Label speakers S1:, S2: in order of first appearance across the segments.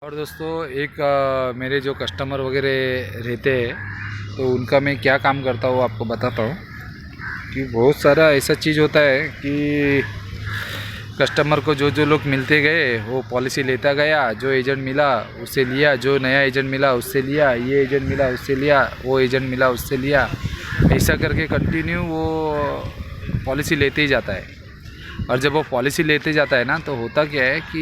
S1: और दोस्तों एक मेरे जो कस्टमर वगैरह रहते हैं तो उनका मैं क्या काम करता हूँ आपको बताता हूँ कि बहुत सारा ऐसा चीज़ होता है कि कस्टमर को जो जो लोग मिलते गए वो पॉलिसी लेता गया, जो एजेंट मिला उससे लिया, जो नया एजेंट मिला उससे लिया, ये एजेंट मिला उससे लिया, वो एजेंट मिला उससे लिया, ऐसा करके कंटिन्यू वो पॉलिसी लेते ही जाता है। और जब वो पॉलिसी लेते जाता है ना तो होता क्या है कि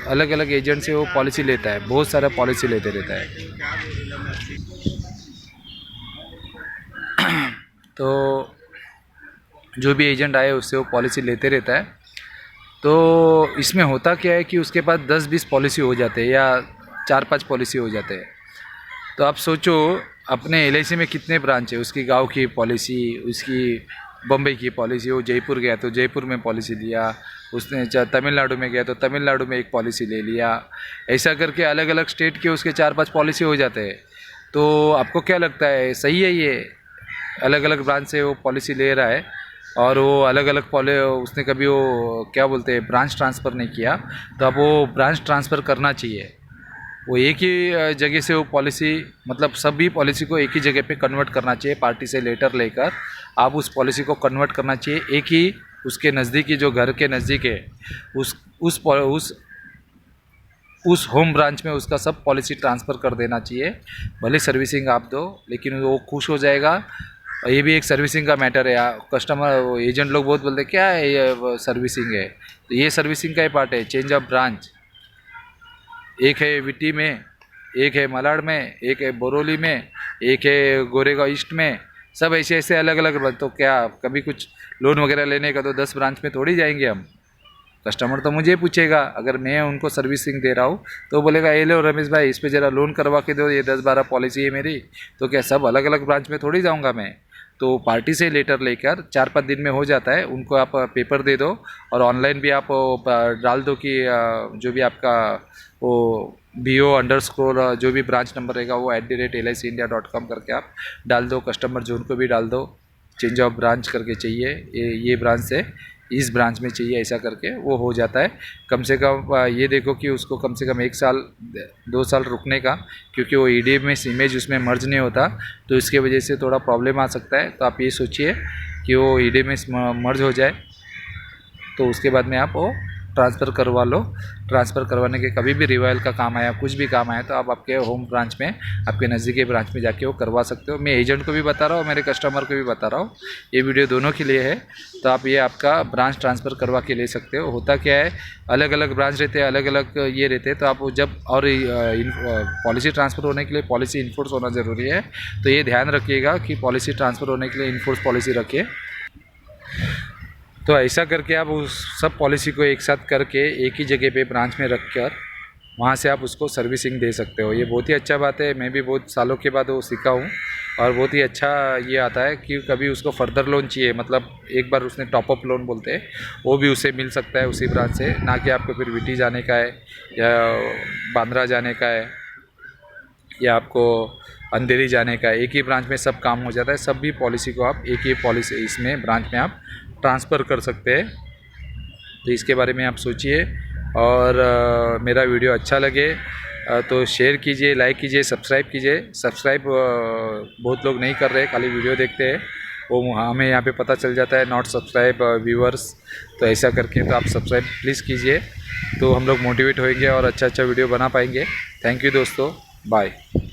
S1: अलग अलग एजेंट से वो पॉलिसी लेता है, बहुत सारा पॉलिसी लेते रहता है। तो जो भी एजेंट आए उससे वो पॉलिसी लेते रहता है। तो इसमें होता क्या है कि उसके पास 10-20 पॉलिसी हो जाते हैं या 4-5 पॉलिसी हो जाते हैं। तो आप सोचो अपने LIC में कितने ब्रांच है, उसकी गांव की पॉलिसी, उसकी बम्बई की पॉलिसी, वो जयपुर गया तो जयपुर में पॉलिसी लिया, उसने तमिलनाडु में गया तो तमिलनाडु में एक पॉलिसी ले लिया, ऐसा करके अलग अलग स्टेट के उसके 4-5 पॉलिसी हो जाते हैं। तो आपको क्या लगता है सही है ये अलग अलग ब्रांच से वो पॉलिसी ले रहा है और वो अलग अलग उसने कभी वो क्या बोलते हैं ब्रांच ट्रांसफ़र नहीं किया, तो अब वो ब्रांच ट्रांसफ़र करना चाहिए। वो एक ही जगह से वो पॉलिसी मतलब सभी पॉलिसी को एक ही जगह पे कन्वर्ट करना चाहिए, पार्टी से लेटर लेकर आप उस पॉलिसी को कन्वर्ट करना चाहिए एक ही उसके नज़दीकी जो घर के नज़दीक है उस होम ब्रांच में उसका सब पॉलिसी ट्रांसफ़र कर देना चाहिए। भले सर्विसिंग आप दो लेकिन वो खुश हो जाएगा। ये भी एक सर्विसिंग का मैटर है। कस्टमर एजेंट लोग बहुत बोलते हैं क्या है ये सर्विसिंग है, तो ये सर्विसिंग का ही पार्ट है। चेंज ऑफ ब्रांच, एक है विटी में, एक है मलाड में, एक है बोरोली में, एक है गोरेगांव ईस्ट में, सब ऐसे ऐसे अलग अलग। तो क्या कभी कुछ लोन वगैरह लेने का तो 10 ब्रांच में थोड़ी जाएंगे हम। कस्टमर तो मुझे पूछेगा, अगर मैं उनको सर्विसिंग दे रहा हूँ तो बोलेगा ये लो रमेश भाई इस पे ज़रा लोन करवा के दो, ये 10-12 पॉलिसी है मेरी। तो क्या सब अलग अलग ब्रांच में थोड़ी जाऊँगा मैं। तो पार्टी से लेटर लेकर 4-5 दिन में हो जाता है, उनको आप पेपर दे दो और ऑनलाइन भी आप डाल दो कि जो भी आपका वो BO_ जो भी ब्रांच नंबर रहेगा वो @LICindia.com करके आप डाल दो। कस्टमर जोन को भी डाल दो, चेंज ऑफ ब्रांच करके चाहिए, ये ब्रांच से इस ब्रांच में चाहिए, ऐसा करके वो हो जाता है। कम से कम ये देखो कि उसको कम से कम 1 साल 2 साल रुकने का, क्योंकि वो EDMS इमेज उसमें मर्ज नहीं होता तो इसके वजह से थोड़ा प्रॉब्लम आ सकता है। तो आप ये सोचिए कि वो EDMS मर्ज हो जाए तो उसके बाद में आप वो ट्रांसफ़र करवा लो। ट्रांसफ़र करवाने के कभी भी रिवाइवल का काम आया, कुछ भी काम आया तो आप आपके होम ब्रांच में, आपके नज़दीकी ब्रांच में जाके वो करवा सकते हो। मैं एजेंट को भी बता रहा हूँ, मेरे कस्टमर को भी बता रहा हूँ, ये वीडियो दोनों के लिए है। तो आप ये आपका ब्रांच ट्रांसफ़र करवा के ले सकते हो। होता क्या है अलग अलग ब्रांच रहते हैं, अलग अलग ये रहते हैं, तो आप जब और पॉलिसी ट्रांसफ़र होने के लिए पॉलिसी इन्फोर्स होना ज़रूरी है। तो ये ध्यान रखिएगा कि पॉलिसी ट्रांसफ़र होने के लिए इन्फोर्स पॉलिसी रखिए। तो ऐसा करके आप उस सब पॉलिसी को एक साथ करके एक ही जगह पे ब्रांच में रख कर वहाँ से आप उसको सर्विसिंग दे सकते हो। ये बहुत ही अच्छा बात है। मैं भी बहुत सालों के बाद वो सीखा हूँ और बहुत ही अच्छा ये आता है कि कभी उसको फर्दर लोन चाहिए, मतलब एक बार उसने टॉपअप लोन बोलते हैं, वो भी उसे मिल सकता है उसी ब्रांच से, ना कि आपको फिर विटी जाने का है या बांद्रा जाने का है या आपको अंधेरी जाने का है। एक ही ब्रांच में सब काम हो जाता है। सब भी पॉलिसी को आप एक ही पॉलिसी इसमें ब्रांच में आप ट्रांसफ़र कर सकते हैं। तो इसके बारे में आप सोचिए और मेरा वीडियो अच्छा लगे तो शेयर कीजिए, लाइक कीजिए, सब्सक्राइब कीजिए। सब्सक्राइब बहुत लोग नहीं कर रहे, खाली वीडियो देखते हैं, वो हमें यहाँ पे पता चल जाता है नॉट सब्सक्राइब व्यूअर्स। तो ऐसा करके तो आप सब्सक्राइब प्लीज़ कीजिए, तो हम लोग मोटिवेट होंगे और अच्छा अच्छा वीडियो बना पाएंगे। थैंक यू दोस्तों, बाय।